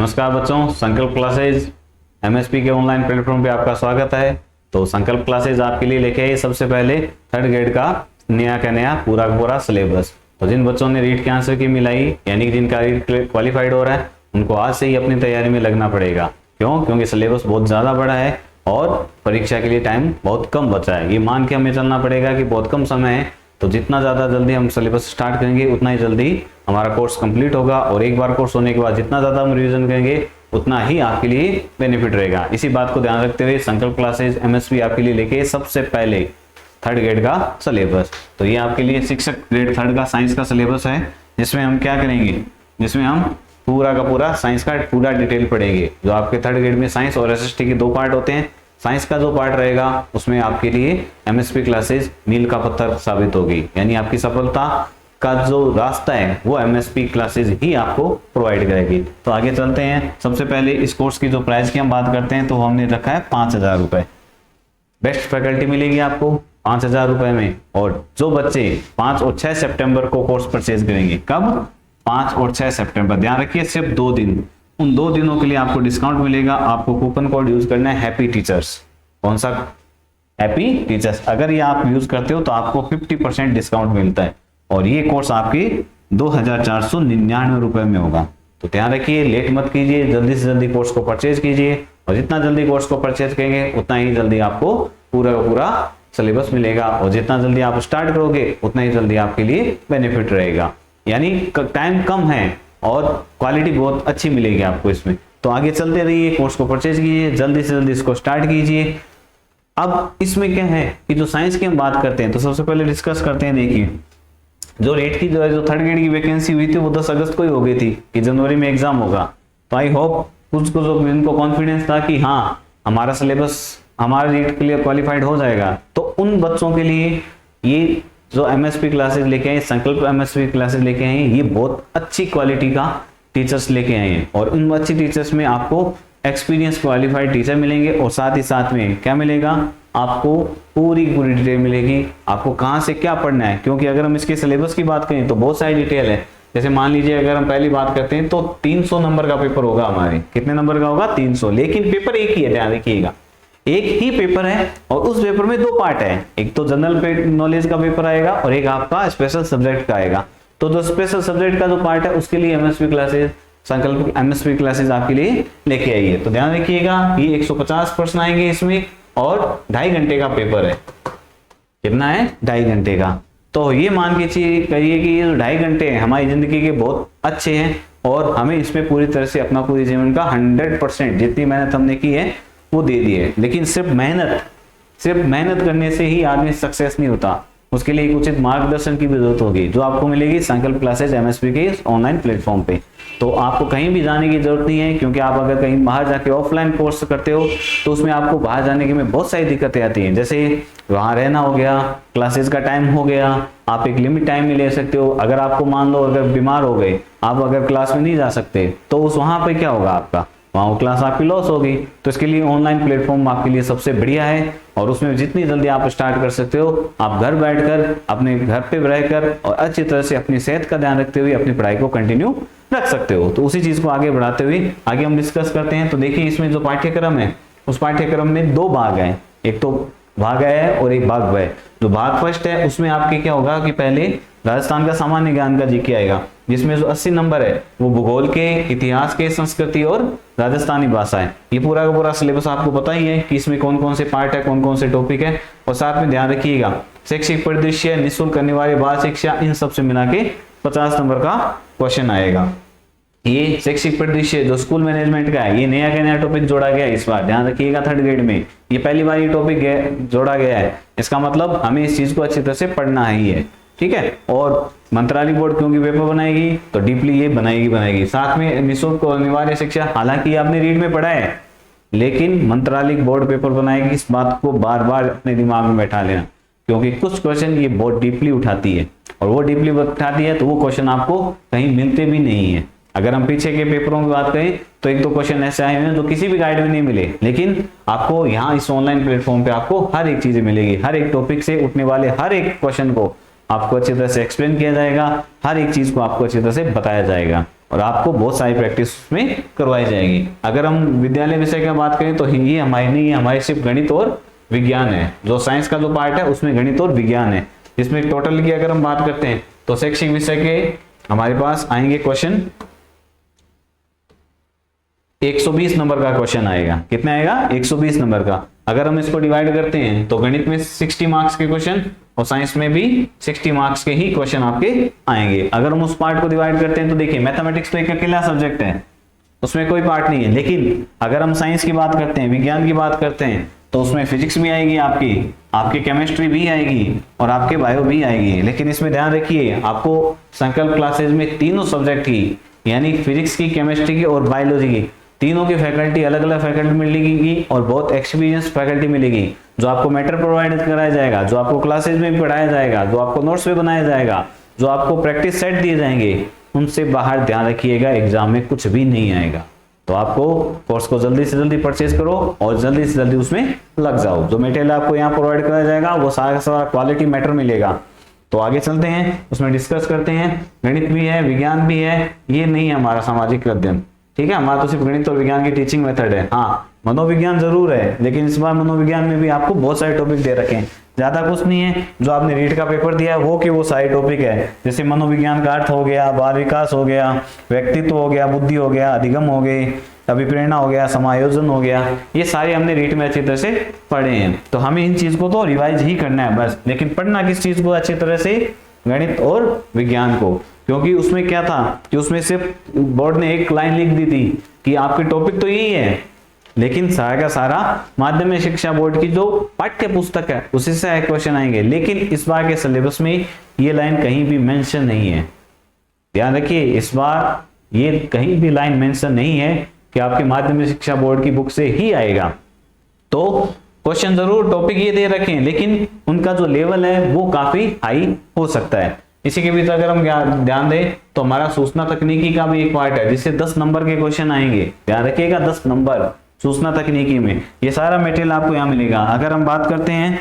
नमस्कार बच्चों, संकल्प क्लासेज एमएसपी के ऑनलाइन प्लेटफॉर्म पे आपका स्वागत है। तो संकल्प क्लासेज आपके लिए लेके आए सबसे पहले थर्ड ग्रेड का नया का नया पूरा का पूरा सिलेबस। तो जिन बच्चों ने रीट के आंसर की मिलाई यानी कि जिनका रीट क्वालिफाइड हो रहा है उनको आज से ही अपनी तैयारी में लगना पड़ेगा। क्यों? क्योंकि सिलेबस बहुत ज़्यादा बड़ा है और परीक्षा के लिए टाइम बहुत कम बचा है। ये मान के हमें चलना पड़ेगा कि बहुत कम समय है, तो जितना ज़्यादा जल्दी हम सिलेबस स्टार्ट करेंगे उतना ही जल्दी हमारा कोर्स कंप्लीट होगा। और एक बार कोर्स होने के बाद जितना ज़्यादा हम रिवीजन करेंगे उतना ही आपके लिए बेनिफिट रहेगा। इसी बात को ध्यान रखते हुए संकल्प क्लासेज एमएसपी आपके लिए लेके सबसे पहले थर्ड ग्रेड का सिलेबस। तो ये आपके लिए शिक्षक ग्रेड थर्ड का साइंस का सिलेबस है, जिसमें हम क्या करेंगे, जिसमें हम पूरा का पूरा साइंस का पूरा डिटेल पढ़ेंगे। जो आपके थर्ड ग्रेड में साइंस और एसएसटी के दो पार्ट होते हैं, साइंस का जो पार्ट रहेगा उसमें आपके लिए एमएसपी क्लासेस मील का पत्थर साबित होगी। यानी आपकी सफलता का जो रास्ता है वो एमएसपी क्लासेस ही आपको प्रोवाइड करेगी। तो आगे चलते हैं। सबसे पहले इस कोर्स की जो प्राइस की हम बात करते हैं तो हमने रखा है 5,000 रुपए। बेस्ट फैकल्टी मिलेगी आपको 5,000 रुपए में। और जो बच्चे 5 और 6 सितंबर को कोर्स परचेज करेंगे, कब? 5 और 6 सितंबर, ध्यान रखिए सिर्फ 2 दिन। उन 2 दिनों के लिए आपको डिस्काउंट मिलेगा। आपको कूपन कोड यूज करना है हैप्पी टीचर्स। कौन सा? Happy teachers. अगर ये आप यूज करते हो तो आपको 50% डिस्काउंट मिलता है और ये कोर्स आपके 2,499 रुपए में होगा। तो ध्यान रखिए, लेट मत कीजिए, जल्दी से जल्दी कोर्स को परचेज कीजिए। और जितना जल्दी कोर्स को परचेज करेंगे उतना ही जल्दी आपको पूरा का पूरा सिलेबस मिलेगा। और जितना जल्दी आप स्टार्ट करोगे उतना ही जल्दी आपके लिए बेनिफिट रहेगा। यानी टाइम कम है और क्वालिटी बहुत अच्छी मिलेगी आपको इसमें। तो आगे चलते रहिए, कोर्स को परचेज कीजिए, जल्दी से जल्दी इसको स्टार्ट कीजिए। अब इसमें क्या है कि जो साइंस की हम बात करते हैं तो सबसे पहले डिस्कस करते हैं। देखिए, जो रेट की जो थर्ड ग्रेड की वैकेंसी हुई थी वो 10 अगस्त को ही हो गई थी कि जनवरी में एग्जाम होगा। तो आई होप कुछ जो इनको कॉन्फिडेंस था कि हाँ हमारा सिलेबस हमारे रेट के लिए क्वालिफाइड हो जाएगा, तो उन बच्चों के लिए ये जो एमएसपी क्लासेस लेके आए, संकल्प एमएसपी क्लासेस लेके आए, ये बहुत अच्छी क्वालिटी का टीचर्स लेके आए हैं। और उन अच्छी टीचर्स में आपको एक्सपीरियंस क्वालिफाइड टीचर मिलेंगे और साथ ही साथ में क्या मिलेगा, आपको पूरी डिटेल मिलेगी आपको कहाँ से क्या पढ़ना है। क्योंकि अगर हम इसके सिलेबस की बात करें तो बहुत सारी डिटेल है। जैसे मान लीजिए अगर हम पहली बात करते हैं तो 300 नंबर का पेपर होगा हमारे। कितने नंबर का होगा? 300। लेकिन पेपर एक ही है, ध्यान रखिएगा, एक ही पेपर है और उस पेपर में 2 पार्ट है। एक तो जनरल नॉलेज का पेपर आएगा और एक आपका स्पेशल सब्जेक्ट का आएगा। तो जो स्पेशल सब्जेक्ट का जो पार्ट है उसके लिए एमएसपी क्लासेस, संकल्प एमएसपी क्लासेस आपके लिए लेके आई है। तो ध्यान रखिएगा, ये 150 प्रश्न आएंगे इसमें और 2.5 घंटे का पेपर है। कितना है? 2.5 घंटे का। तो ये मान के कहिए कि ये 2.5 घंटे हैं हमारी जिंदगी के बहुत अच्छे हैं और हमें इसमें पूरी तरह से अपना पूरी जीवन का 100% जितनी मेहनत हमने की है वो दे दी है। लेकिन सिर्फ मेहनत करने से ही आदमी सक्सेस नहीं होता, उसके लिए एक उचित मार्गदर्शन की भी जरूरत होगी, जो आपको मिलेगी संकल्प क्लासेज एमएसपी के ऑनलाइन प्लेटफॉर्म पे। तो आपको कहीं भी जाने की जरूरत नहीं है, क्योंकि आप अगर कहीं बाहर जाके ऑफलाइन कोर्स करते हो तो उसमें आपको बाहर जाने के में बहुत सारी दिक्कतें आती हैं। जैसे वहाँ रहना हो गया, क्लासेस का टाइम हो गया, आप एक लिमिट टाइम में ले सकते हो। अगर आपको मान लो अगर बीमार हो गए, आप अगर क्लास में नहीं जा सकते तो उस वहाँ पे क्या होगा, आपका वहाँ क्लास आपकी लॉस होगी। तो इसके लिए ऑनलाइन प्लेटफॉर्म आपके लिए सबसे बढ़िया है और उसमें जितनी जल्दी आप स्टार्ट कर सकते हो, आप घर बैठकर अपने घर पे रहकर और अच्छी तरह से अपनी सेहत का ध्यान रखते हुए अपनी पढ़ाई को कंटिन्यू रख सकते हो। तो उसी चीज को आगे बढ़ाते हुए आगे हम डिस्कस करते हैं। तो देखिए, इसमें जो पाठ्यक्रम है उस पाठ्यक्रम में 2 भाग हैं, एक तो भाग A है और एक भाग B। जो भाग फर्स्ट है उसमें आपके क्या होगा कि पहले राजस्थान का सामान्य ज्ञान का जीके आएगा, जिसमें जो 80 नंबर है वो भूगोल के, इतिहास के, संस्कृति और राजस्थानी भाषा है। ये पूरा का पूरा सिलेबस आपको पता ही है कि इसमें कौन कौन से पार्ट है, कौन कौन से टॉपिक है। और साथ में ध्यान रखिएगा शैक्षिक परिदृश्य, निःशुल्क अनिवार्य बाल शिक्षा, इन सब से मिला के 50 नंबर का क्वेश्चन आएगा। ये शैक्षिक परिदृश्य जो स्कूल मैनेजमेंट का है, ये नया का नया टॉपिक जोड़ा गया है इस बार, ध्यान रखिएगा थर्ड ग्रेड में ये पहली बार ये टॉपिक जोड़ा गया है। इसका मतलब हमें इस चीज को अच्छी तरह से पढ़ना ही है, ठीक है। और मंत्रालय बोर्ड क्योंकि पेपर बनाएगी तो डीपली ये बनाएगी। साथ में निःशुल्क और अनिवार्य शिक्षा, हालांकि आपने रीड में पढ़ा है लेकिन मंत्रालय बोर्ड पेपर बनाएगी, इस बात को बार बार अपने दिमाग में बैठा लेना, क्योंकि कुछ क्वेश्चन ये बहुत डीपली उठाती है और वो डीपली उठाती है तो वो क्वेश्चन आपको कहीं मिलते भी नहीं है। अगर हम पीछे के पेपरों की बात करें तो 1-2 क्वेश्चन ऐसे आए हैं जो किसी भी गाइड में नहीं मिले, लेकिन आपको यहाँ इस ऑनलाइन प्लेटफॉर्म पे आपको हर एक चीज मिलेगी। हर एक टॉपिक से उठने वाले हर एक क्वेश्चन को आपको अच्छी तरह से एक्सप्लेन किया जाएगा, हर एक चीज को आपको अच्छी तरह से बताया जाएगा। और आपको बहुत सारी प्रैक्टिस उसमें करवाई जाएगी। अगर हम विद्यालय विषय की बात करें तो ये हमारी नहीं है, हमारी सिर्फ गणित और विज्ञान है। जो साइंस का जो पार्ट है उसमें गणित और विज्ञान है। इसमें टोटल की अगर हम बात करते हैं तो शैक्षिक विषय के हमारे पास आएंगे क्वेश्चन 120 नंबर का क्वेश्चन आएगा। कितना आएगा? 120 नंबर का। अगर हम इसको डिवाइड करते हैं तो गणित में 60 मार्क्स के क्वेश्चन और साइंस में भी 60 मार्क्स के ही क्वेश्चन आपके आएंगे। अगर हम उस पार्ट को डिवाइड करते हैं तो देखिए मैथमेटिक्स तो एक अकेला सब्जेक्ट है, उसमें कोई पार्ट नहीं है। लेकिन अगर हम साइंस की बात करते हैं, विज्ञान की बात करते हैं तो उसमें फिजिक्स भी आएगी, आपकी केमिस्ट्री भी आएगी और आपके बायो भी आएगी। लेकिन इसमें ध्यान रखिए आपको संकल्प क्लासेज में तीनों सब्जेक्ट की यानी फिजिक्स की, केमिस्ट्री की और बायोलॉजी की तीनों की फैकल्टी अलग अलग फैकल्टी मिलेगी और बहुत एक्सपीरियंस फैकल्टी मिलेगी जो आपको मैटर प्रोवाइड कराया जाएगा, जो आपको क्लासेज में भी पढ़ाया जाएगा, जो आपको नोट्स में बनाया जाएगा, जो आपको प्रैक्टिस सेट दिए जाएंगे। उनसे बाहर ध्यान रखिएगा एग्जाम में कुछ भी नहीं आएगा। तो आपको कोर्स को जल्दी से जल्दी परचेज करो और जल्दी से जल्दी उसमें लग जाओ। जो मटेरियल आपको यहाँ प्रोवाइड कराया जाएगा वो सारा सारा क्वालिटी मैटर मिलेगा। तो आगे चलते हैं, उसमें डिस्कस करते हैं। गणित भी है, विज्ञान भी है, ये नहीं है हमारा सामाजिक अध्ययन, ठीक है। हमारा तो सिर्फ गणित और विज्ञान की टीचिंग मेथड है। हाँ, मनोविज्ञान जरूर है, लेकिन इस बार मनोविज्ञान में भी आपको बहुत सारे टॉपिक दे रखे हैं। ज्यादा कुछ नहीं है, जो आपने रीट का पेपर दिया है वो कि वो सारे टॉपिक है। जैसे मनोविज्ञान का अर्थ हो गया, बाल विकास हो गया, व्यक्तित्व हो गया, बुद्धि हो गया, अधिगम हो गए, अभिप्रेरणा हो गया, समायोजन हो गया, ये सारे हमने रीट में अच्छी तरह से पढ़े हैं। तो हमें इन चीज को तो रिवाइज ही करना है बस। लेकिन पढ़ना किस चीज को अच्छी तरह से? गणित और विज्ञान को। क्योंकि उसमें क्या था कि उसमें सिर्फ बोर्ड ने एक लाइन लिख दी थी कि आपके टॉपिक तो यही है, लेकिन सारा का सारा माध्यमिक शिक्षा बोर्ड की जो पाठ्य पुस्तक है उसी से क्वेश्चन आएंगे। लेकिन इस बार के सिलेबस में ये लाइन कहीं भी मेंशन नहीं है। ध्यान रखिए, इस बार ये कहीं भी लाइन मेंशन नहीं है कि आपके माध्यमिक शिक्षा बोर्ड की बुक से ही आएगा। तो क्वेश्चन जरूर टॉपिक ये दे रखे हैं, लेकिन उनका जो लेवल है वो काफी हाई हो सकता है। इसी के भीतर अगर हम ध्यान दें तो हमारा सूचना तकनीकी का भी एक पार्ट है जिससे 10 नंबर के क्वेश्चन आएंगे। ध्यान रखिएगा, 10 नंबर सूचना तकनीकी में। ये सारा मटेरियल आपको यहाँ मिलेगा। अगर हम बात करते हैं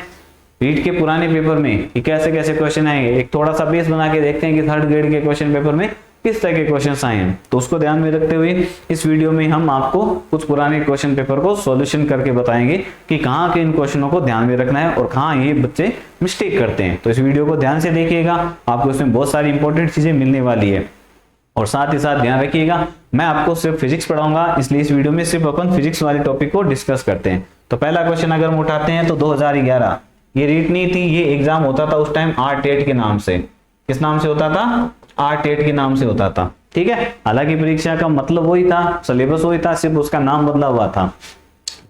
रीट के पुराने पेपर में कि कैसे कैसे क्वेश्चन आएंगे, एक थोड़ा सा बेस बना के देखते हैं कि 3rd ग्रेड के क्वेश्चन पेपर में किस तरह के क्वेश्चंस आए हैं। तो उसको ध्यान में रखते हुए इस वीडियो में हम आपको कुछ पुराने क्वेश्चन पेपर को सॉल्यूशन करके बताएंगे कि कहाँ के इन क्वेश्चनों को ध्यान में रखना है और कहाँ ये बच्चे मिस्टेक करते हैं। तो इस वीडियो को ध्यान से देखिएगा, आपको इसमें बहुत सारी इंपॉर्टेंट चीजें मिलने वाली है। और साथ ही साथ ध्यान रखिएगा, मैं आपको सिर्फ फिजिक्स पढ़ाऊंगा, इसलिए इस वीडियो में सिर्फ अपन फिजिक्स वाले टॉपिक को डिस्कस करते हैं। तो पहला क्वेश्चन अगर हम उठाते हैं तो 2011, ये रीट नहीं थी, ये एग्जाम होता था उस टाइम आरटेट के नाम से। किस नाम से होता था? आरटेट के नाम से होता था, ठीक है। हालांकि परीक्षा का मतलब वही था, सिलेबस वही था, सिर्फ उसका नाम बदला हुआ था।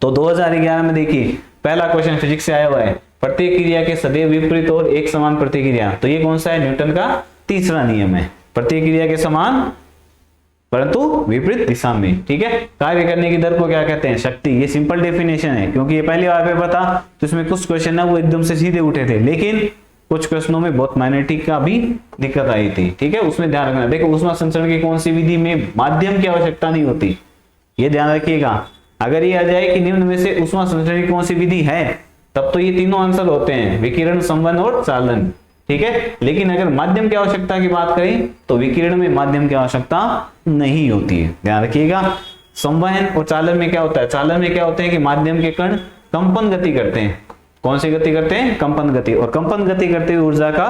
तो 2011 में देखिए पहला क्वेश्चन फिजिक्स से आया हुआ है, प्रत्येक क्रिया के सदैव विपरीत और एक समान प्रतिक्रिया। तो ये कौन सा है? न्यूटन का तीसरा नियम है, प्रत्येक क्रिया के समान परंतु विपरीत दिशा में, ठीक है। कार्य करने की दर को क्या कहते हैं? शक्ति। ये सिंपल डेफिनेशन है, क्योंकि ये पहली बार पेपर था तो इसमें कुछ क्वेश्चन है वो एकदम से सीधे उठे थे, लेकिन कुछ प्रश्नों में बहुत माइनॉरिटी का भी दिक्कत आई थी, ठीक है। उसमें ध्यान रखना। देखो, ऊष्मा संचरण की कौन सी विधि में माध्यम की आवश्यकता नहीं होती, ये ध्यान रखिएगा। अगर ये आ जाए कि निम्न में से ऊष्मा संचरण की कौन सी विधि है, तब तो ये तीनों आंसर होते हैं, विकिरण, संवहन और चालन, ठीक है। लेकिन अगर माध्यम की आवश्यकता की बात करें तो विकिरण में माध्यम की आवश्यकता नहीं होती है, ध्यान रखिएगा। संवहन और चालन में क्या होता है? चालन में क्या होते हैं कि माध्यम के कण कंपन गति करते हैं। कौन सी गति करते हैं? कंपन गति। और कंपन गति करते हुए ऊर्जा का,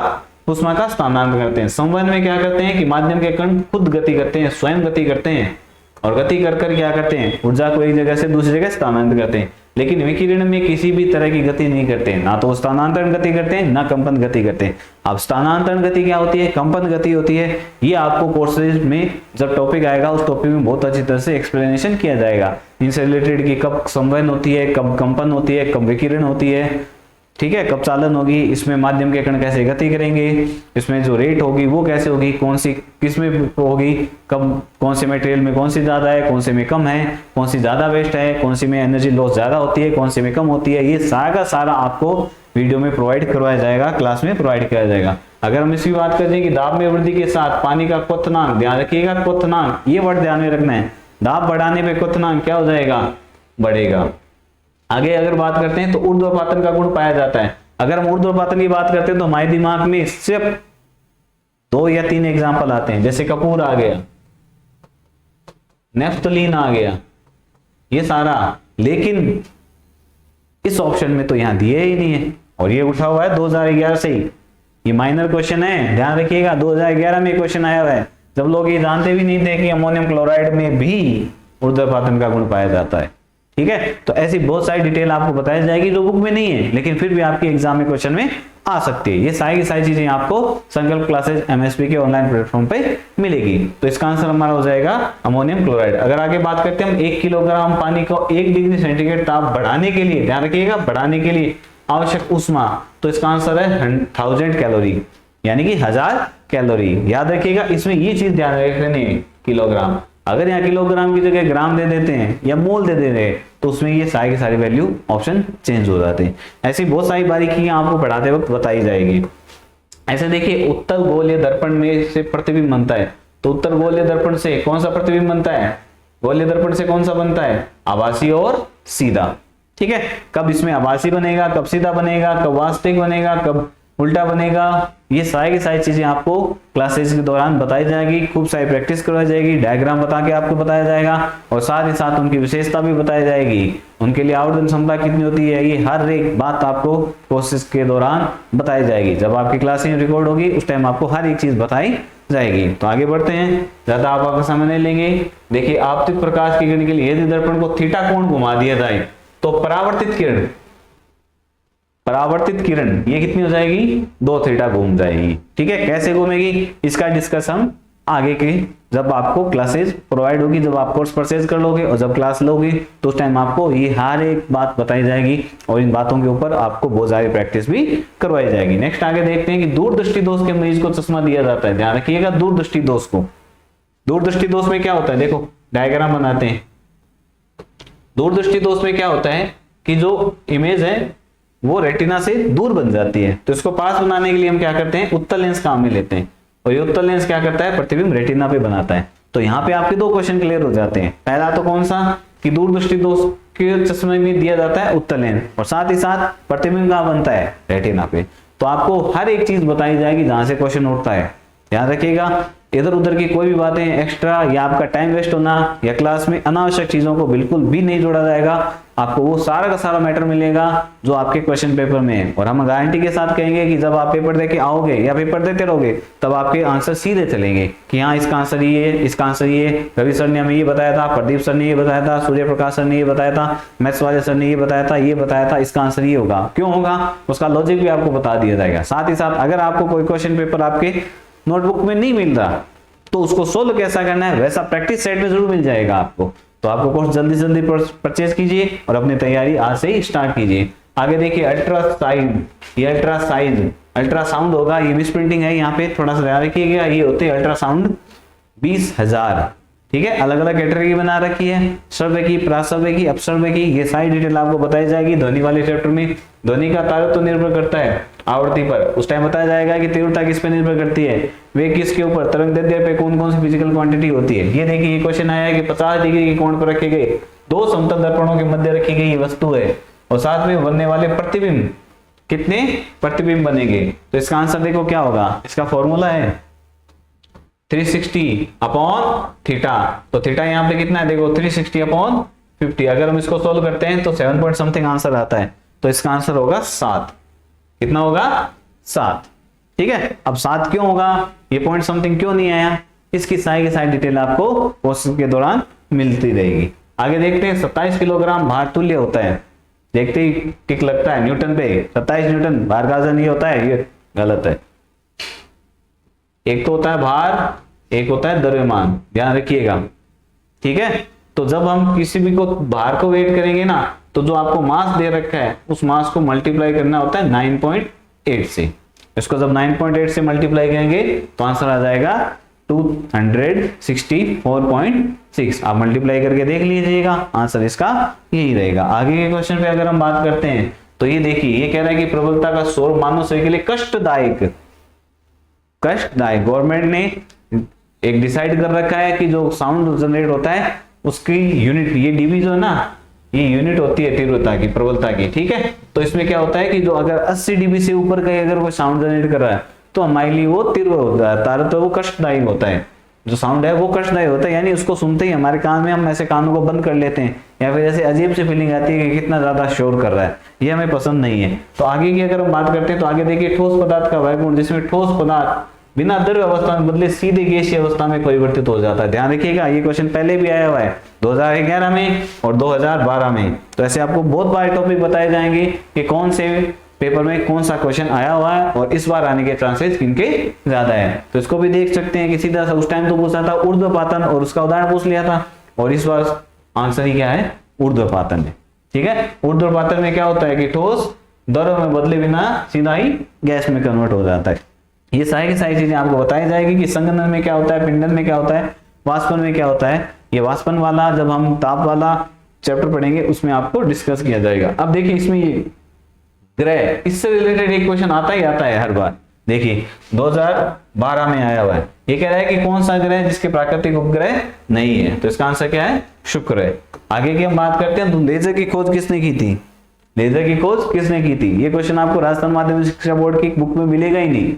ऊष्मा का स्थानांतरण करते हैं। संवहन में क्या करते हैं कि माध्यम के कण खुद गति करते हैं, स्वयं गति करते हैं, और गति कर कर क्या करते हैं? ऊर्जा को एक जगह से दूसरी जगह स्थानांतरित करते हैं। लेकिन विकिरण में किसी भी तरह की गति नहीं करते हैं, ना तो स्थानांतरण गति करते हैं ना कंपन गति करते हैं। अब स्थानांतरण गति क्या होती है, कंपन गति होती है, ये आपको कोर्सेज में जब टॉपिक आएगा उस टॉपिक में बहुत अच्छी तरह से एक्सप्लेनेशन किया जाएगा। इनसे रिलेटेड की कब संवहन होती है, कब कंपन होती है, कब विकिरण होती है, ठीक है, कब चालन होगी, इसमें माध्यम के कण कैसे गति करेंगे, इसमें जो रेट होगी वो कैसे होगी, कौन सी किस में होगी, कब कौन से मटेरियल में कौन सी ज्यादा है, कौन से में कम है, कौन सी ज्यादा वेस्ट है, कौन सी में एनर्जी लॉस ज्यादा होती है, कौन सी में कम होती है, ये सारा का सारा आपको वीडियो में प्रोवाइड करवाया जाएगा, क्लास में प्रोवाइड किया जाएगा। अगर हम इसकी बात करें कि दाब में वृद्धि के साथ पानी का क्वथनांक, ध्यान रखिएगा क्वथनांक, ये वर्ड ध्यान में रखना है। दाब बढ़ाने पे क्वथनांक क्या हो जाएगा, बढ़ेगा। आगे अगर बात करते हैं तो ऊर्ध्वपातन का गुण पाया जाता है। अगर हम ऊर्ध्वपातन की बात करते हैं तो हमारे दिमाग में सिर्फ 2 या 3 एग्जाम्पल आते हैं, जैसे कपूर आ गया, नेफ्थलीन आ गया, ये सारा, लेकिन इस ऑप्शन में तो यहां दिए ही नहीं है, और ये उठा हुआ है 2011 से ही। ये माइनर क्वेश्चन है, ध्यान रखिएगा, 2011 में क्वेश्चन आया हुआ है, जब लोग ये जानते भी नहीं थे कि अमोनियम क्लोराइड में भी ऊर्ध्वपातन का गुण पाया जाता है। ठीक है, तो ऐसी बहुत सारी डिटेल आपको बताई जाएगी जो बुक में नहीं है, लेकिन फिर भी आपके एग्जाम में क्वेश्चन में आ सकती है। ये सारी की सारी चीजें आपको संकल्प क्लासेज एमएसपी के ऑनलाइन प्लेटफॉर्म पे मिलेगी। तो इसका आंसर हमारा हो जाएगा अमोनियम क्लोराइड। अगर आगे बात करते हैं हम 1 किलोग्राम पानी को 1 डिग्री सेंटीग्रेड ताप बढ़ाने के लिए, ध्यान रखिएगा, बढ़ाने के लिए आवश्यक ऊष्मा, तो इसका आंसर है 1000 कैलोरी, यानी कि 1000 कैलोरी। याद रखिएगा, इसमें ये चीज ध्यान रखनी है, किलोग्राम। अगर यहाँ किलोग्राम की जगह ग्राम दे देते हैं या मोल दे देते हैं तो उसमें ये सारी की सारी वैल्यू ऑप्शन चेंज हो जाते हैं। ऐसी बहुत सारी बारीकियां आपको पढ़ाते वक्त बताई जाएगी। ऐसे देखिए, उत्तर गोलीय दर्पण में से प्रतिबिंब बनता है, तो उत्तर गोलीय दर्पण से कौन सा प्रतिबिंब बनता है? गोलीय दर्पण से कौन सा बनता है? आभासी और सीधा। ठीक है, कब इसमें आभासी बनेगा, कब सीधा बनेगा, कब वास्तविक बनेगा, कब उल्टा बनेगा, ये सारी की सारी चीजें आपको क्लासेस के दौरान बताई जाएगी। खूब सारी प्रैक्टिस करवाई जाएगी, डायग्राम बता के आपको बताया जाएगा, और साथ ही साथ उनकी विशेषता भी बताई जाएगी, उनके लिए आवर्धन क्षमता कितनी होती है, ये हर एक बात आपको कोर्सेज के दौरान बताई जाएगी। जब आपकी क्लासें रिकॉर्ड होगी उस टाइम आपको हर एक चीज बताई जाएगी। तो आगे बढ़ते हैं, ज्यादा आप आपका समय नहीं लेंगे। देखिए, आपतित प्रकाश की किरण के लिए यदि दर्पण को थीटा कोण घुमा दिया जाए तो परावर्तित किरण ये कितनी हो जाएगी? 2 थीटा घूम जाएगी। ठीक है, कैसे घूमेगी इसका डिस्कस हम आगे के जब आपको क्लासेस प्रोवाइड होगी, जब आप कोर्स परचेज कर लोगे और जब क्लास लोगे तो उस टाइम आपको ये हर एक बात बताई जाएगी, और इन बातों के ऊपर आपको बहुत सारी प्रैक्टिस भी करवाई जाएगी। नेक्स्ट आगे देखते हैं कि दूरदृष्टि दोष के मरीज को चश्मा दिया जाता है। ध्यान रखिएगा, दूरदृष्टि दोष को, दूरदृष्टि दोष में क्या होता है, देखो डायग्राम बनाते हैं। दूरदृष्टि दोष में क्या होता है कि जो इमेज है वो रेटिना से दूर बन जाती है, तो इसको पास बनाने के लिए हम क्या करते हैं, उत्तल लेंस काम में लेते हैं, और ये उत्तल लेंस क्या करता है, प्रतिबिंब रेटिना पे बनाता है। तो यहाँ पे आपके 2 क्वेश्चन क्लियर हो जाते हैं। पहला तो कौन सा कि दूरदृष्टि दोष के चश्मे में दिया जाता है उत्तल लेंस, और साथ ही साथ प्रतिबिंब कहाँ बनता है, रेटिना पे। तो आपको हर एक चीज बताई जाएगी जहां से क्वेश्चन उठता है। ध्यान रखिएगा, इधर उधर की कोई भी बातें एक्स्ट्रा या आपका टाइम वेस्ट होना या क्लास में अनावश्यक चीजों को बिल्कुल भी नहीं जोड़ा जाएगा। आपको वो सारा का सारा मैटर मिलेगा जो आपके क्वेश्चन पेपर में है, और हम गारंटी के साथ कहेंगे कि जब आप पेपर देके आओगे या पेपर देते रहोगे तब आपके आंसर सीधे चलेंगे कि हाँ इसका आंसर ये है, इसका आंसर ये है। रवि सर ने हमें ये बताया था, प्रदीप सर ने ये बताया था, सूर्य प्रकाश सर ने ये बताया था, मैथ्स वाले सर ने ये बताया था, ये बताया था, इसका आंसर ये होगा। क्यों होगा उसका लॉजिक भी आपको बता दिया जाएगा। साथ ही साथ अगर आपको कोई क्वेश्चन पेपर आपके नोटबुक में नहीं मिल रहा तो उसको सोल्व कैसा करना है वैसा प्रैक्टिस सेट में जरूर मिल जाएगा आपको। तो आपको कोर्स जल्दी जल्दी परचेज कीजिए और अपनी तैयारी आज से ही स्टार्ट कीजिए। आगे देखिए अल्ट्रासाउंड होगा, ये मिस प्रिंटिंग है, यहाँ पे थोड़ा सा ध्यान रखिएगा। ये होते हैं अल्ट्रासाउंड 20,000, ठीक है, अलग अलग कैटेगरी बना रखी है, श्रव्य की, प्राश्रव्य की, अपश्रव्य की, ये सारी डिटेल आपको बताई जाएगी। ध्वनि वाले चैप्टर में ध्वनि का तारतम्य तो निर्भर करता है आवृत्ति पर, उस टाइम बताया जाएगा कि तीव्रता किस पे निर्भर करती है, वे किसके ऊपर, तरंग दैर्ध्य पे कौन कौन सी फिजिकल क्वांटिटी होती है। ये देखिए, ये क्वेश्चन आया है कि 50 डिग्री के कोण पर रखे गए 2 समतल दर्पणों के मध्य रखी गई वस्तु है, और साथ में बनने वाले प्रतिबिंब, कितने प्रतिबिंब बनेंगे। तो इसका आंसर देखो क्या होगा, इसका फॉर्मूला है 360 अपॉन थीटा। तो थीटा यहाँ पे कितना है, देखो 360 अपॉन 50। अगर हम इसको सोल्व करते हैं तो 7 पॉइंट समथिंग आंसर आता है। तो इसका आंसर होगा 7। कितना होगा, 7। ठीक है, अब 7 क्यों होगा, ये पॉइंट समथिंग क्यों नहीं आया, इसकी सारी की सारी डिटेल आपको कोर्स के दौरान मिलती रहेगी। आगे देखते हैं 27 किलोग्राम भार तुल्य होता है। देखते ही टिक लगता है न्यूटन पे, 27 न्यूटन भार का वजन ये होता है, ये गलत है। एक तो होता है भार, एक होता है द्रव्यमान, ध्यान रखिएगा। ठीक है, तो जब हम किसी भी को भार को वेट करेंगे ना, तो जो आपको मास दे रखा है उस मास को मल्टीप्लाई करना होता है 9.8 से। इसको जब 9.8 से मल्टीप्लाई करेंगे तो आंसर आ जाएगा 264.6। आप मल्टीप्लाई करके देख लीजिएगा, आंसर इसका यही रहेगा। आगे के क्वेश्चन पे अगर हम बात करते हैं तो ये देखिए, ये कह रहा है कि प्रबलता का स्वर मानव शरीर के लिए कष्टदायक। गवर्नमेंट ने एक डिसाइड कर रखा है कि जो साउंड जनरेट होता है उसकी यूनिट, ये डीबी जो है ना, ये यूनिट होती है तीव्रता की, प्रबलता की। ठीक है, तो इसमें क्या होता है कि जो अगर 80 डीबी से ऊपर का अगर कोई साउंड जनरेट कर रहा है तो हमारे लिए वो तीव्र होता है, तारतम्य वो कष्टदायक होता है। जो साउंड है वो कष्टदायी होता है, यानी उसको सुनते ही हमारे कान में हम ऐसे कानों को बंद कर लेते हैं, या फिर ऐसे अजीब सी फीलिंग आती है कि कितना ज्यादा शोर कर रहा है, ये हमें पसंद नहीं है। तो आगे की अगर हम बात करते हैं तो आगे देखिए ठोस पदार्थ का वायुगुण, जिसमें ठोस पदार्थ बिना द्रव्य अवस्था में बदले सीधे गैसीय अवस्था में परिवर्तित हो जाता है। ध्यान रखिएगा, ये क्वेश्चन पहले भी आया हुआ है 2011 में और 2012 में। तो ऐसे आपको बहुत बार टॉपिक बताए जाएंगे कि कौन से पेपर में कौन सा क्वेश्चन आया हुआ है और इस बार आने के चांसेस किनके ज्यादा है। तो इसको भी देख सकते हैं कि सीधा सा उस टाइम तो पूछा था ऊर्ध्वपातन और उसका उदाहरण पूछ लिया था, और इस बार आंसर ही क्या है, ऊर्ध्वपातन है। ठीक है, ऊर्ध्वपातन में क्या होता है कि ठोस द्रव में बदले बिना सीधा ही गैस में कन्वर्ट हो जाता है। ये सारी की सारी चीजें आपको बताई जाएगी कि संघनन में क्या होता है, पिंडन में क्या होता है, वाष्पन में क्या होता है। ये वाष्पन वाला जब हम ताप वाला चैप्टर पढ़ेंगे उसमें आपको डिस्कस किया जाएगा। अब देखिए इसमें ये ग्रह, इससे रिलेटेड एक क्वेश्चन आता ही आता है हर बार। देखिए 2012 में आया हुआ है, ये कह रहा है कि कौन सा ग्रह जिसके प्राकृतिक उपग्रह नहीं है, तो इसका आंसर क्या है, शुक्र है। आगे की हम बात करते हैं तो लेजर की खोज किसने की थी, लेजर की खोज किसने की थी। ये क्वेश्चन आपको राजस्थान माध्यमिक शिक्षा बोर्ड की बुक में मिलेगा ही नहीं।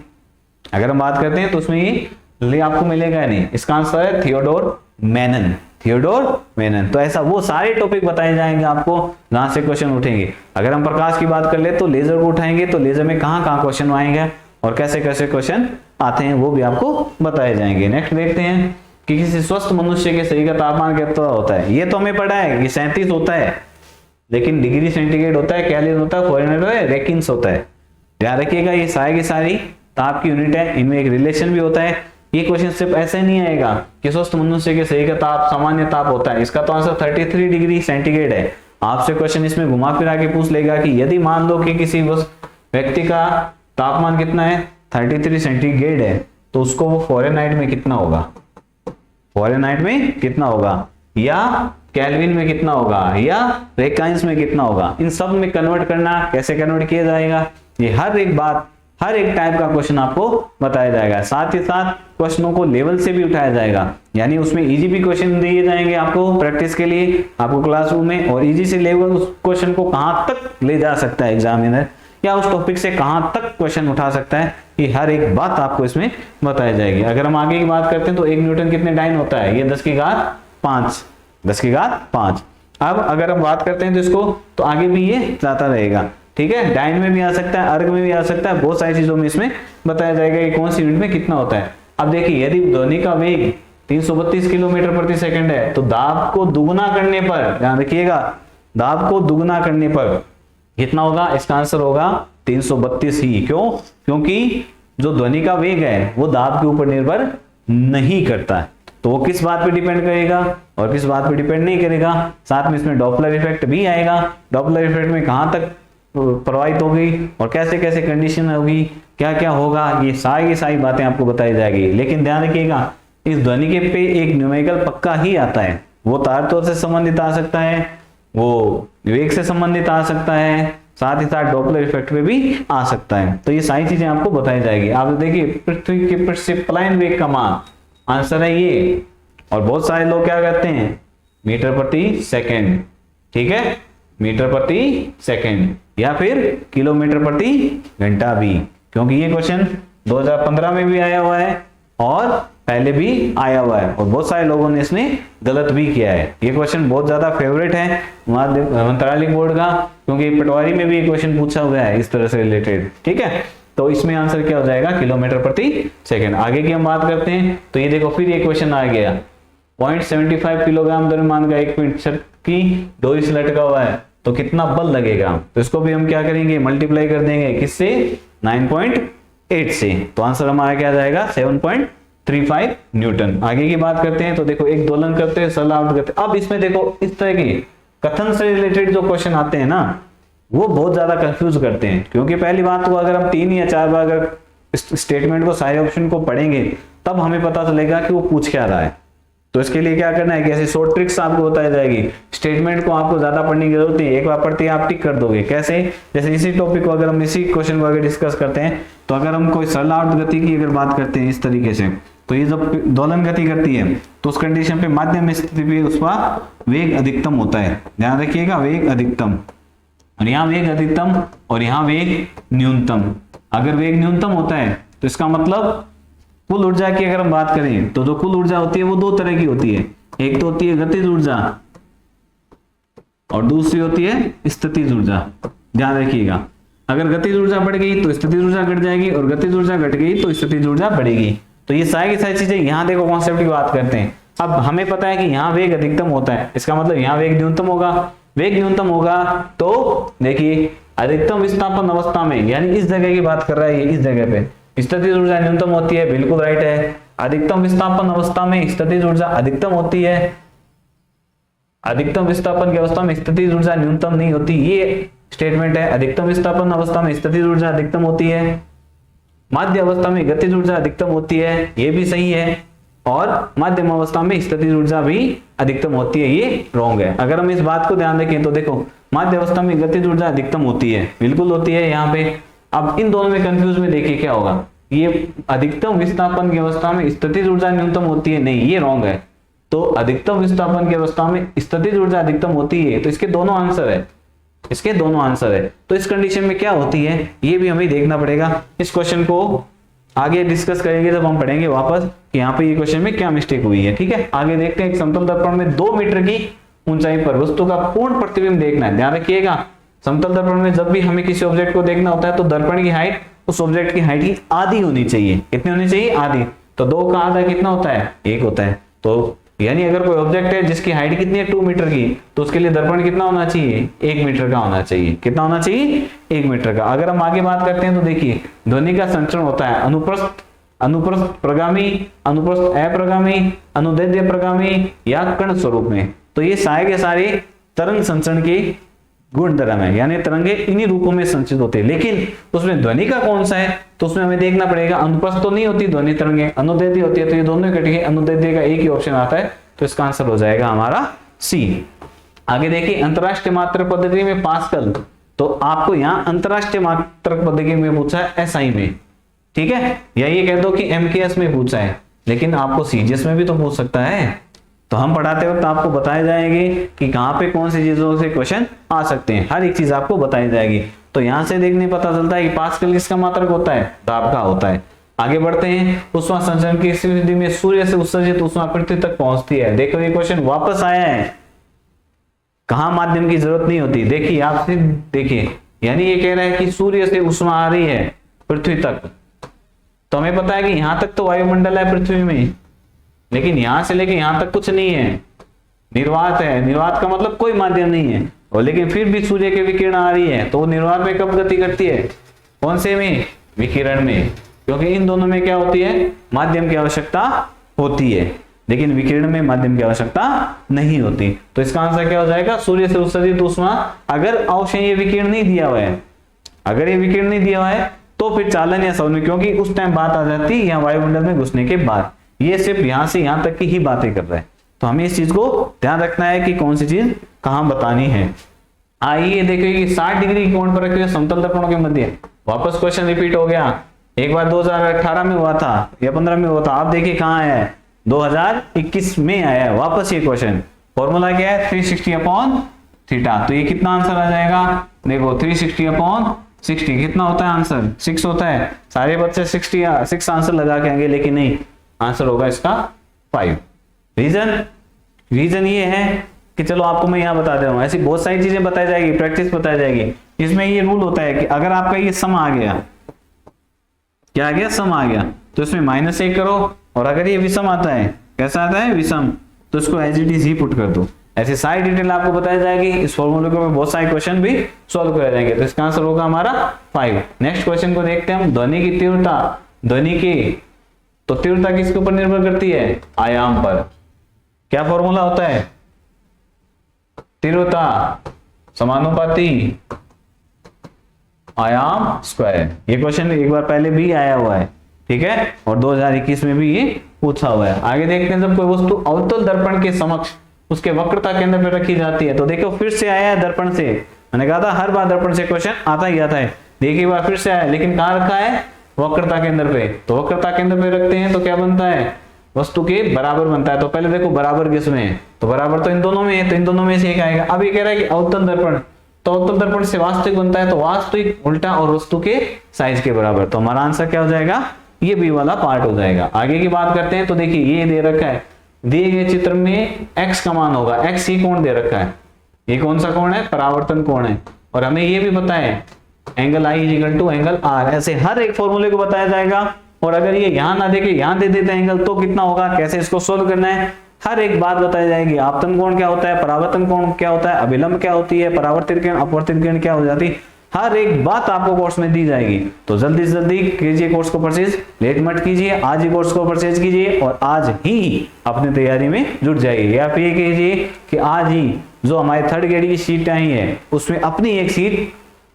अगर हम बात करते हैं तो उसमें ये आपको मिलेगा ही नहीं। इसका आंसर है थियोडोर मेनन, थियोडोर मेनन। तो ऐसा वो सारे टॉपिक बताए जाएंगे आपको जहां से क्वेश्चन उठेंगे। अगर हम प्रकाश की बात कर ले तो लेजर को उठाएंगे तो लेजर में कहां कहां क्वेश्चन आएंगे और कैसे कैसे क्वेश्चन आते हैं वो भी आपको बताए जाएंगे। नेक्स्ट देखते हैं कि किसी स्वस्थ मनुष्य के शरीर का तापमान कितना होता है। ये तो हमें पढ़ा है कि 37 होता है, लेकिन डिग्री सेंटीग्रेड होता है, केल्विन होता है, फ़ारेनहाइट होता है, रेकिन्स होता है। ध्यान रखिएगा, ये सारी की सारी ताप की यूनिट है, इनमें एक रिलेशन भी होता है। ये क्वेश्चन सिर्फ ऐसे नहीं आएगा कि स्वस्थ मनुष्य के शरीर का ताप सामान्य ताप होता है, इसका तो आंसर 33 डिग्री सेंटीग्रेड है। आपसे क्वेश्चन इसमें घुमा फिरा के पूछ लेगा कि यदि मान लो कि किसी व्यक्ति का तापमान कितना है, 33 सेंटीग्रेड है, तो उसको वो फ़ारेनहाइट में कितना होगा, फ़ारेनहाइट में कितना होगा, या केल्विन में कितना होगा, या रेकाइंस में कितना होगा। इन सब में कन्वर्ट करना, कैसे कन्वर्ट किया जाएगा, ये हर एक बात, हर एक टाइप का क्वेश्चन आपको बताया जाएगा। साथ ही साथ क्वेश्चनों को लेवल से भी उठाया जाएगा, यानी उसमें इजी भी क्वेश्चन दिए जाएंगे आपको प्रैक्टिस के लिए आपको क्लासरूम में, और इजी से लेवल उस क्वेश्चन को कहां तक ले जा सकता है एग्जामिनर, या उस टॉपिक से कहां तक क्वेश्चन उठा सकता है, ये हर एक बात आपको इसमें बताई जाएगी। अगर हम आगे की बात करते हैं तो 1 न्यूटन कितने डाइन होता है, ये 10 की घात 5, 10 की घात 5। अब अगर हम बात करते हैं तो इसको तो आगे भी ये जाता रहेगा। ठीक है, डाइन में भी आ सकता है, अर्ग में भी आ सकता है, बहुत सारी चीजों में इसमें बताया जाएगा कि कौन सी यूनिट में कितना होता है। अब देखिए यदि ध्वनि का वेग 332 किलोमीटर प्रति सेकंड है तो दाब को दुगुना करने पर, ध्यान रखिएगा, दाब को दुगुना करने पर कितना होगा, इसका आंसर होगा 332 ही। क्यों, क्योंकि जो ध्वनि का वेग है वो दाब के ऊपर निर्भर नहीं करता है, तो वो किस बात पे डिपेंड करेगा और किस बात पे डिपेंड नहीं करेगा। साथ में इसमें डॉपलर इफेक्ट भी आएगा, डॉपलर इफेक्ट में कहां तक प्रभावित होगी और कैसे कैसे कंडीशन होगी, क्या क्या होगा, ये सारी बातें आपको बताई जाएगी। लेकिन ध्यान रखिएगा इस ध्वनि के पे एक न्यूमेरिकल पक्का ही आता है, वो तारतोड़ से संबंधित आ सकता है, वो वेग से संबंधित आ सकता है, साथ ही साथ डॉपलर इफेक्ट पे भी आ सकता है। तो ये सारी चीजें आपको बताई जाएगी। आप देखिए पृथ्वी के पृष्ठ से पलायन वेग का मान, आंसर है ये, और बहुत सारे लोग क्या कहते हैं, मीटर प्रति सेकेंड। ठीक है, मीटर प्रति सेकेंड या फिर किलोमीटर प्रति घंटा भी, क्योंकि ये क्वेश्चन 2015 में भी आया हुआ है और पहले भी आया हुआ है और बहुत सारे लोगों ने इसने गलत भी किया है। ये क्वेश्चन बहुत ज्यादा फेवरेट है मंत्रालय बोर्ड का, क्योंकि पटवारी में भी ये क्वेश्चन पूछा हुआ है इस तरह से रिलेटेड। ठीक है, तो इसमें आंसर क्या हो जाएगा, किलोमीटर प्रति सेकेंड। आगे की हम बात करते हैं तो ये देखो फिर ये क्वेश्चन आ गया, 0.75 किलोग्राम द्रव्यमान का एक मीटर की डोरी से लटका हुआ है तो कितना बल लगेगा, तो इसको भी हम क्या करेंगे, मल्टीप्लाई कर देंगे किससे, 9.8 से, तो आंसर हमारा क्या जाएगा 7.35 न्यूटन। आगे की बात करते हैं तो देखो एक दोलन करते हैं, सरल आवर्त करते हैं। अब इसमें देखो इस तरह के कथन से रिलेटेड जो क्वेश्चन आते हैं ना, वो बहुत ज्यादा कंफ्यूज करते हैं, क्योंकि पहली बात तो अगर हम 3 या 4 बार अगर स्टेटमेंट को, सारे ऑप्शन को पढ़ेंगे तब हमें पता चलेगा कि वो पूछ क्या रहा है। तो इसके लिए क्या करना है कि ऐसी शॉर्ट ट्रिक्स आपको बताई जाएगी। स्टेटमेंट को आपको ज्यादा पढ़ने की जरूरत नहीं है, एक बार पढ़ते ही आप टिक कर दोगे। कैसे, जैसे इसी टॉपिक को अगर हम इसी क्वेश्चन को अगर डिस्कस करते हैं तो अगर हम कोई सरल आवर्त गति की अगर बात करते हैं इस तरीके से, तो ये जब दोलन गति करती है तो उस कंडीशन पे माध्यम स्थिति पे उसका वेग अधिकतम होता है। ध्यान रखिएगा, वेग अधिकतम, और यहाँ वेग अधिकतम और यहाँ वेग न्यूनतम। अगर वेग न्यूनतम होता है तो इसका मतलब कुल ऊर्जा की अगर हम बात करें तो जो कुल ऊर्जा होती है वो दो तरह की होती है, एक तो होती है गतिज ऊर्जा और दूसरी होती है स्थितिज ऊर्जा। ध्यान रखिएगा, अगर गतिज ऊर्जा बढ़ गई तो स्थितिज ऊर्जा घट जाएगी और गतिज ऊर्जा घट गई तो स्थितिज ऊर्जा बढ़ेगी। तो ये सारी की सारी चीजें यहाँ देखो कॉन्सेप्ट की बात करते हैं। अब हमें पता है कि यहाँ वेग अधिकतम होता है, इसका मतलब यहाँ वेग न्यूनतम होगा। वेग न्यूनतम होगा तो देखिए अधिकतम विस्थापन अवस्था में, यानी इस जगह की बात कर रहा है, इस जगह पे स्थितिज ऊर्जा न्यूनतम होती है, बिल्कुल राइट है। अधिकतम विस्थापन अवस्था में स्थितिज ऊर्जा अधिकतम होती है, अधिकतम विस्थापन की अवस्था में स्थितिज ऊर्जा न्यूनतम नहीं होती, ये स्टेटमेंट है। अधिकतम विस्थापन अवस्था में स्थितिज ऊर्जा अधिकतम होती है, माध्य अवस्था में गतिज ऊर्जा अधिकतम होती है, ये भी सही है, और माध्यम अवस्था में स्थितिज ऊर्जा भी अधिकतम होती है, ये रॉन्ग है। अगर हम इस बात को ध्यान रखें तो देखो माध्य अवस्था में गतिज ऊर्जा अधिकतम होती है, बिल्कुल होती है यहाँ पे। अब इन दोनों में कंफ्यूज में देखिए क्या होगा, ये अधिकतम विस्थापन की अवस्था में स्थितिज ऊर्जा न्यूनतम होती है, नहीं ये रॉन्ग है। तो अधिकतम विस्थापन की अवस्था में स्थितिज ऊर्जा अधिकतम होती है, तो इसके दोनों आंसर है, इसके दोनों आंसर है। तो इस कंडीशन में क्या होती है ये भी हमें देखना पड़ेगा। इस क्वेश्चन को आगे डिस्कस करेंगे जब हम पढ़ेंगे वापस कि यहाँ पे ये क्वेश्चन में क्या मिस्टेक हुई है, ठीक है। आगे देखते हैं। एक समतल दर्पण में 2 मीटर की ऊंचाई पर वस्तु का पूर्ण प्रतिबिंब देखना है। ध्यान रखिएगा, समतल दर्पण में जब भी हमें किसी ऑब्जेक्ट को देखना होता है तो दर्पण की हाइट उस ऑब्जेक्ट की हाइट की आधी होनी चाहिए। कितनी होनी चाहिए? आधी। तो 2 का आधा कितना होता है? 1 होता है। तो यानी अगर कोई ऑब्जेक्ट है जिसकी हाइट कितनी है 2 मीटर की, तो उसके लिए दर्पण कितना होना चाहिए? 1 मीटर का होना चाहिए। कितना होना चाहिए? 1 मीटर का। अगर हम आगे बात करते हैं तो देखिए ध्वनि का संचरण होता है अनुप्रस्थ, अनुप्रस्थ प्रगामी, अनुप्रस्थ अप्रगामी, अनुदैर्ध्य प्रगामी या कण स्वरूप में। तो ये सारे के सारे तरंग संचरण के गुण धर्म है, यानी तरंगे इन्हीं रूपों में संचित होते हैं। लेकिन उसमें ध्वनि का कौन सा है तो उसमें हमें देखना पड़ेगा। अनुप्रस्थ तो नहीं होती ध्वनि तरंगे, अनुदैर्ध्य होती है। तो ये दोनों इकट्ठे, अनुदैर्ध्य का एक ही ऑप्शन आता है, तो इसका आंसर हो जाएगा हमारा सी। आगे देखिए अंतरराष्ट्रीय मात्रक पद्धति में पास्कल, तो आपको यहाँ अंतरराष्ट्रीय मात्रक पद्धति में पूछा है एसआई में, ठीक है, या ये कह दो कि एमकेएस में पूछा है, लेकिन आपको सीजीएस में भी तो पूछ सकता है। तो हम पढ़ाते वक्त आपको बताए जाएंगे कि कहाँ पे कौन सी चीजों से क्वेश्चन आ सकते हैं, हर एक चीज आपको बताई जाएगी। तो यहाँ से देखने पता चलता है कि पास्कल किसका मात्रक होता है? दाब का होता है। आगे बढ़ते हैं। उष्मा संचरण की स्थिति में सूर्य से उत्सर्जित उष्मा पृथ्वी तक पहुंचती है। देखो ये क्वेश्चन वापस आया है, कहाँ माध्यम की जरूरत नहीं होती। देखिए आप सिर्फ देखिए, यानी ये कह रहा है कि सूर्य से उष्मा आ रही है पृथ्वी तक। तो हमें पता है कि यहाँ तक तो वायुमंडल है पृथ्वी में, लेकिन यहां से लेके यहां तक कुछ नहीं है, निर्वात है। निर्वात का मतलब कोई माध्यम नहीं है, और लेकिन फिर भी सूर्य की विकिरण आ रही है। तो वो निर्वात में कब गति करती है? कौन से में? विकिरण में, क्योंकि इन दोनों में क्या होती है? माध्यम की आवश्यकता होती है, लेकिन विकिरण में माध्यम की आवश्यकता नहीं होती। तो इसका आंसर क्या हो जाएगा? सूर्य से उत्सर्जित ऊष्मा। अगर अवश्य ये विकिरण नहीं दिया हुआ है, अगर ये विकिरण नहीं दिया हुआ है तो फिर चालन या सवर्ण, क्योंकि उस टाइम बात आ जाती है यहाँ वायुमंडल में घुसने के बाद। ये सिर्फ यहां से यहां तक की ही बातें कर रहा है। तो हमें इस चीज को ध्यान रखना है कि कौन सी चीज कहां बतानी है। आइए देखिए कि 60 डिग्री कोण पर रखे हुए समतल दर्पणों के मध्य, वापस क्वेश्चन रिपीट हो गया। एक बार 2018 में हुआ था या 15 में हुआ था, आप देखिए कहां है? 2021 में आया है वापस ये क्वेश्चन। फॉर्मूला क्या है? 360 अपॉन थीटा। तो ये कितना आंसर आ जाएगा? देखो 360 अपॉन 60 कितना होता है आंसर? 6 होता है। सारे बच्चे 6 आंसर लगा के आएंगे, लेकिन नहीं, आंसर होगा इसका 5। रीजन ये है कि चलो आपको मैं यहाँ बता दे रहा हूँ, ऐसी बहुत सारी चीजें बताई जाएगी, प्रैक्टिस बताई जाएगी। इसमें ये रूल होता है कि अगर आपका ये सम आ गया, क्या आ गया? सम आ गया, तो इसमें -1 करो, और अगर ये विषम आता है, कैसा आता है? विषम, तो इसको एज इट इज ही पुट कर दो। ऐसी सारी डिटेल आपको बताई जाएगी। इस फॉर्मूले को बहुत सारे क्वेश्चन भी सॉल्व कराए जाएंगे। तो इसका आंसर होगा हमारा 5। नेक्स्ट क्वेश्चन को देखते हैं हम। ध्वनि की तीव्रता, ध्वनि की तो तीव्रता किसके ऊपर निर्भर करती है? आयाम पर। क्या फॉर्मूला होता है? तीव्रता समानुपाती आयाम स्क्वायर। ये क्वेश्चन एक बार पहले भी आया हुआ है, ठीक है, और 2021 में भी ये पूछा हुआ है। आगे देखते हैं, जब कोई वस्तु अवतल दर्पण के समक्ष उसके वक्रता केंद्र पर रखी जाती है, तो देखो फिर से आया है दर्पण से। मैंने कहा था हर बार दर्पण से क्वेश्चन आता ही आता है। देखिए बार फिर से आया, लेकिन कहां रखा है? वक्रता केंद्र पे। तो वक्रता केंद्र पे रखते हैं तो क्या बनता है? वस्तु के बराबर बनता है। तो पहले देखो बराबर किसमें है? तो बराबर तो इन दोनों में है, तो इन दोनों में से एक आएगा। अब ये कह रहा है कि अवतल दर्पण, तो अवतल दर्पण से वास्तविक बनता है, तो वास्तविक उल्टा और वस्तु के साइज के बराबर। तो हमारा आंसर क्या हो जाएगा? ये बी वाला पार्ट हो जाएगा। आगे की बात करते हैं तो देखिए ये दे रखा है, दिए गए चित्र में x का मान होगा, x ये कोण दे रखा है, ये कौन सा कोण है, परावर्तन कोण है, और हमें ये भी पता है angle I is equal to angle R। ऐसे हर एक फॉर्मूले को बताया जाएगा, और अगर ये यहां ना देके यहां दे देते एंगल तो कितना होगा, कैसे इसको सोल्व करना है, हर एक बात बताई जाएगी। आपतन कोण क्या होता है, परावर्तन कोण क्या होता है, अभिलंब क्या होती है, परावर्तित किरण अपवर्तित किरण क्या हो जाती है, हर एक बात आपको कोर्स में दी जाएगी। तो जल्दी से जल्दी कीजिए कोर्स को परचेज, लेट मत कीजिए, आज ही कोर्स को परचेज कीजिए और आज ही अपनी तैयारी में जुट जाइए। या फिर ये कीजिए कि आज ही जो हमारे थर्ड ग्रेड की सीट आई है उसमें अपनी एक सीट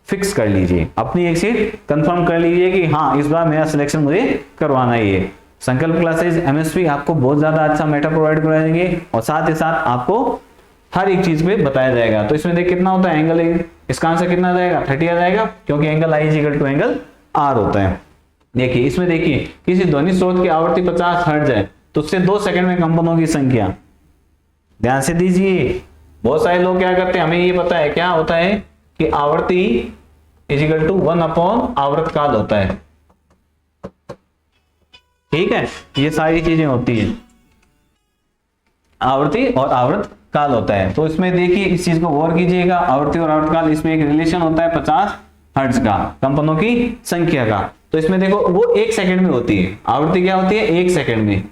फिक्स कर लीजिए, अपनी एक सीट कंफर्म कर लीजिए कि हाँ इस बार मेरा सिलेक्शन मुझे करवाना ही है। संकल्प क्लासेज एमएसपी आपको बहुत ज्यादा अच्छा मेटा प्रोवाइड कराएंगे और साथ ही साथ आपको हर एक चीज पे बताया जाएगा। तो इसमें देख कितना होता है एंगल, इसका आंसर कितना आ जाएगा, 30 आ जाएगा, क्योंकि angle I is equal to angle R होता है। देखिए इसमें देखिए किसी ध्वनि स्रोत की आवृत्ति 50 हर्ट्ज है तो उससे 2 सेकंड में कंपनों की संख्या, ध्यान से दीजिए। बहुत सारे लोग क्या करते हैं, हमें ये पता है क्या होता है कि आवृत्ति इज इक्वल टू 1 अपॉन आवृत काल होता है, ठीक है, ये सारी चीजें होती है, आवृत्ति और आवृत काल होता है। तो इसमें देखिए इस चीज को गौर कीजिएगा, आवृत्ति और आवृत काल, इसमें एक रिलेशन होता है 50 हर्ट्ज का, कंपनों की संख्या का। तो इसमें देखो वो 1 सेकंड में होती है, आवृत्ति क्या होती है 1 सेकंड में,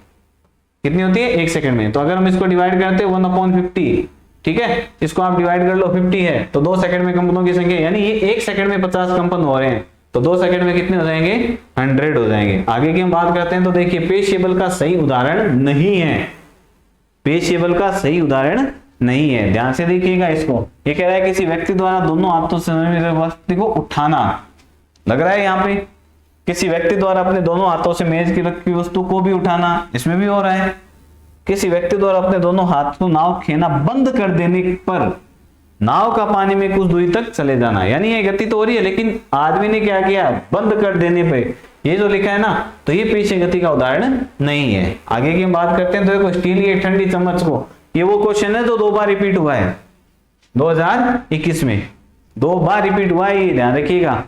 कितनी होती है 1 सेकंड में। तो अगर हम इसको डिवाइड करते हैं 1/50, ठीक है, इसको आप डिवाइड कर लो 50 है तो 2 सेकंड में कंपनों की संख्या, यानी ये 1 सेकंड में 50 कंपन हो रहे हैं तो 2 सेकंड में कितने हो जाएंगे, 100 हो जाएंगे। आगे की हम बात करते हैं तो देखिए पेज टेबल का सही उदाहरण नहीं है, पेज टेबल का सही उदाहरण नहीं है, ध्यान से देखिएगा इसको। ये कह रहा है किसी व्यक्ति द्वारा दोनों हाथों से वस्तु को उठाना, लग रहा है यहाँ पे किसी व्यक्ति द्वारा अपने दोनों हाथों से मेज की रखी वस्तु को भी उठाना, इसमें भी हो रहा है किसी व्यक्ति द्वारा अपने दोनों हाथ को नाव खेना बंद कर देने पर नाव का पानी में कुछ दूरी तक चले जाना, यानी ये गति तो हो रही है लेकिन आदमी ने क्या किया, बंद कर देने पे, ये जो लिखा है ना, तो ये पीछे गति का उदाहरण नहीं है। आगे की हम बात करते हैं तो देखो स्टील की ठंडी चम्मच को, ये वो क्वेश्चन है जो 2 बार रिपीट हुआ है 2021 में, 2 बार रिपीट हुआ है, ये ध्यान रखिएगा।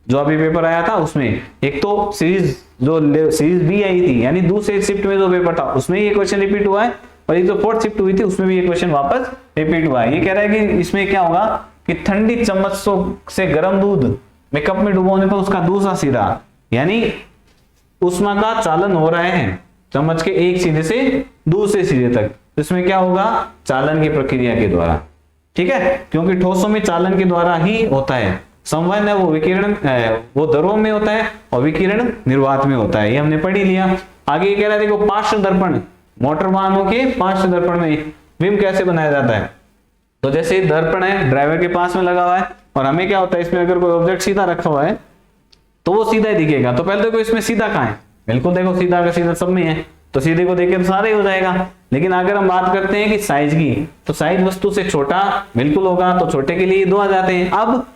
जो अभी पेपर आया था उसमें एक तो सीरीज बी आई थी, यानी दूसरे शिफ्ट में जो पेपर था उसमें ये क्वेश्चन रिपीट हुआ है, और ये जो 4th शिफ्ट हुई थी उसमें भी ये क्वेश्चन वापस रिपीट हुआ है। ये कह रहा है कि इसमें क्या होगा कि ठंडी चम्मच से गर्म दूध में कप में डुबोने पर उसका दूसरा सिरा, यानी उष्मा का चालन हो रहा है चम्मच के एक सिरे से दूसरे सिरे तक, तो इसमें क्या होगा, चालन की प्रक्रिया के द्वारा, ठीक है, क्योंकि ठोसों में चालन के द्वारा ही होता है, संवहन है वो विकिरण वो द्रवों में होता है और विकिरण निर्वात में होता है, ये हमने पढ़ ही लिया। आगे कह रहा है देखो पार्श्व दर्पण, मोटर वाहनों के पार्श्व दर्पण में बिंब कैसे बनाया जाता है, तो जैसे दर्पण है ड्राइवर के पास में लगा हुआ है और हमें क्या होता है इसमें अगर कोई ऑब्जेक्ट सीधा रखा हुआ है तो वो सीधा ही दिखेगा। तो पहले देखो इसमें सीधा कहाँ है, बिल्कुल देखो सीधा का सीधा सब में है, तो सीधे को देखे तो सारे ही हो जाएगा। लेकिन अगर हम बात करते हैं कि साइज की, तो साइज वस्तु से छोटा बिल्कुल होगा, तो छोटे के लिए 2 आ जाते हैं। अब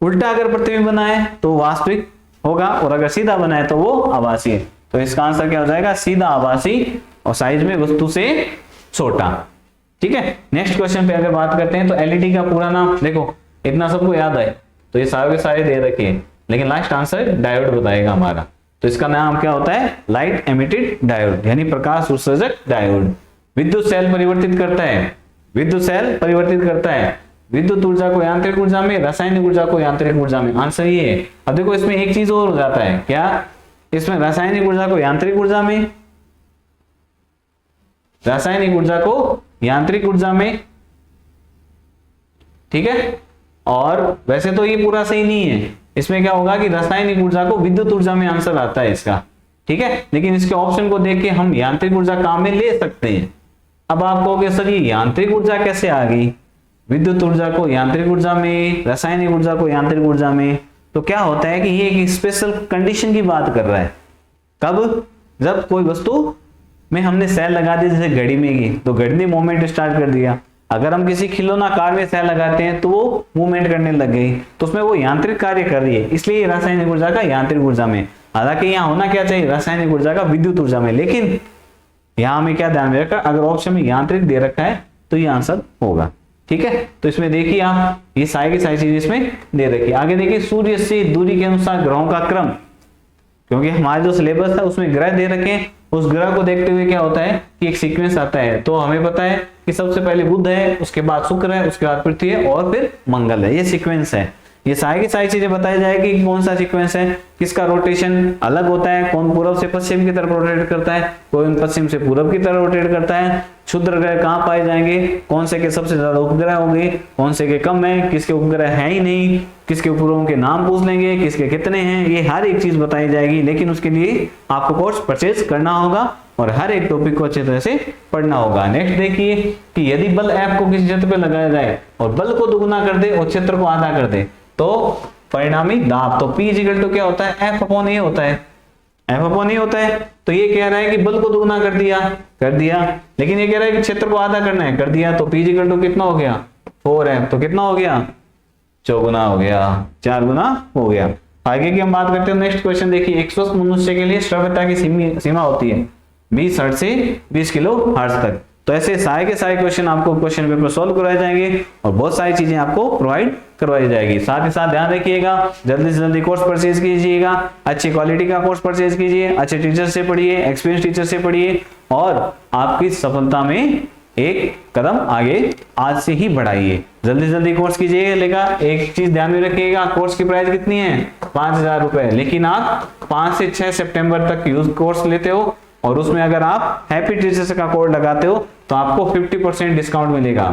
उल्टा अगर प्रतिबिंब बनाए तो वास्तविक होगा और अगर सीधा बनाए तो वो आभासी है, तो इसका आंसर क्या हो जाएगा, सीधा आभासी और साइज में वस्तु से छोटा, ठीक है। नेक्स्ट क्वेश्चन पे अगर बात करते हैं तो एलईडी का पूरा नाम देखो, इतना सबको याद है तो ये सारे के सारे दे रखे हैं, लेकिन लास्ट आंसर डायोड बताएगा हमारा। तो इसका नाम क्या होता है, लाइट एमिटेड डायोड, यानी प्रकाश उत्सर्जक डायोड। विद्युत सेल परिवर्तित करता है, विद्युत सेल परिवर्तित करता है विद्युत ऊर्जा को यांत्रिक ऊर्जा में, रासायनिक ऊर्जा को यांत्रिक ऊर्जा में, आंसर ये है। अब देखो इसमें एक चीज और हो जाता है, क्या, इसमें रासायनिक ऊर्जा को यांत्रिक ऊर्जा में, रासायनिक ऊर्जा को यांत्रिक ऊर्जा में, ठीक है। और वैसे तो ये पूरा सही नहीं है, इसमें क्या होगा कि रासायनिक ऊर्जा को विद्युत ऊर्जा में आंसर आता है इसका, ठीक है। लेकिन इसके ऑप्शन को देख के हम यांत्रिक ऊर्जा काम में ले सकते हैं। अब आप कहोगे सर ये यांत्रिक ऊर्जा कैसे आ गई, विद्युत ऊर्जा को यांत्रिक ऊर्जा में, रासायनिक ऊर्जा को यांत्रिक ऊर्जा में, तो क्या होता है कि ये एक स्पेशल कंडीशन की बात कर रहा है। कब, जब कोई वस्तु में हमने सेल लगा दी, जैसे घड़ी में की, तो घड़ी ने मूवमेंट स्टार्ट कर दिया। अगर हम किसी खिलौना कार में सेल लगाते हैं तो वो मूवमेंट करने लग गई, तो उसमें वो यांत्रिक कार्य कर रही है, इसलिए रासायनिक ऊर्जा का यांत्रिक ऊर्जा में। हालांकि यहाँ होना क्या चाहिए, रासायनिक ऊर्जा का विद्युत ऊर्जा में, लेकिन यहाँ हमें क्या ध्यान में रखा, अगर ऑप्शन में यांत्रिक दे रखा है तो ये आंसर होगा, ठीक है। तो इसमें देखिए आप ये सारी की सारी चीज इसमें दे रखी है। आगे देखिए सूर्य से दूरी के अनुसार ग्रहों का क्रम, क्योंकि हमारा जो सिलेबस है उसमें ग्रह दे रखे हैं, उस ग्रह को देखते हुए क्या होता है कि एक सीक्वेंस आता है। तो हमें पता है कि सबसे पहले बुध है, उसके बाद शुक्र है, उसके बाद पृथ्वी है और फिर मंगल है। ये सीक्वेंस है। ये सारी की सारी चीजें बताई जाएगी कि कौन सा सीक्वेंस है, किसका रोटेशन अलग होता है, कौन पूर्व से पश्चिम की तरफ रोटेट करता है, कौन पश्चिम से पूर्व की तरफ रोटेट करता है, क्षुद्र ग्रह कहाँ पाए जाएंगे, कौन से के सबसे ज्यादा उपग्रह होंगे, कौन से के कम है, किसके उपग्रह है ही नहीं, किसके उपग्रहों के नाम पूछ लेंगे, किसके कितने हैं, ये हर एक चीज बताई जाएगी। लेकिन उसके लिए आपको कोर्स परचेज करना होगा और हर एक टॉपिक को अच्छे तरह से पढ़ना होगा। नेक्स्ट देखिए कि यदि बल F को किसी क्षेत्र पर लगाया जाए और बल को दुगुना कर दे और क्षेत्र को आधा कर दे तो परिणामी दाब, तो P इक्वल टू क्या होता है, F अपॉन ए होता है, F अपॉन ए होता है। तो ये कह रहा है कि बल को दुगुना कर दिया, लेकिन ये कह रहा है कि क्षेत्र को आधा करना है, कर दिया। तो P इक्वल टू कितना हो गया, 4F, तो कितना हो गया, 4 गुना हो गया, 4 गुना हो गया। आगे की हम बात करते हैं। नेक्स्ट क्वेश्चन देखिए, एक स्वस्थ मनुष्य के लिए श्रव्यता की सीमा होती है 20 हर्ट्ज से 20 किलो हर्ट्ज तक। तो ऐसे सारे के सारे क्वेश्चन आपको क्वेश्चन पेपर सॉल्व करवाए जाएंगे और बहुत सारी चीजें आपको प्रोवाइड करवाई जाएगी। साथ ही साथ ध्यान रखिएगा, जल्दी से जल्दी कोर्स परचेज कीजिएगा, अच्छी क्वालिटी का कोर्स परचेज कीजिए, अच्छे टीचर से पढ़िए, एक्सपीरियंस टीचर से पढ़िए और आपकी सफलता में एक कदम आगे आज से ही बढ़ाइए। जल्दी से जल्दी कोर्स कीजिएगा। एक चीज ध्यान में रखिएगा, कोर्स की प्राइस कितनी है, 5000 रुपए, लेकिन आप 5 से 6 सितंबर तक यूज कोर्स लेते हो और उसमें अगर आप हैप्पी टीचर्स का कोड लगाते हो तो आपको 50% डिस्काउंट मिलेगा।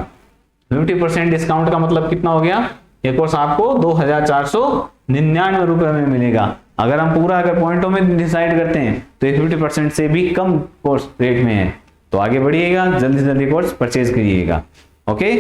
50% डिस्काउंट का मतलब कितना हो गया, ये कोर्स आपको 2499 रुपए में मिलेगा। अगर हम पूरा पॉइंटों में डिसाइड करते हैं तो ये 50% से भी कम कोर्स रेट में है। तो आगे बढ़िएगा, जल्दी से जल्दी कोर्स परचेज करिएगा। ओके।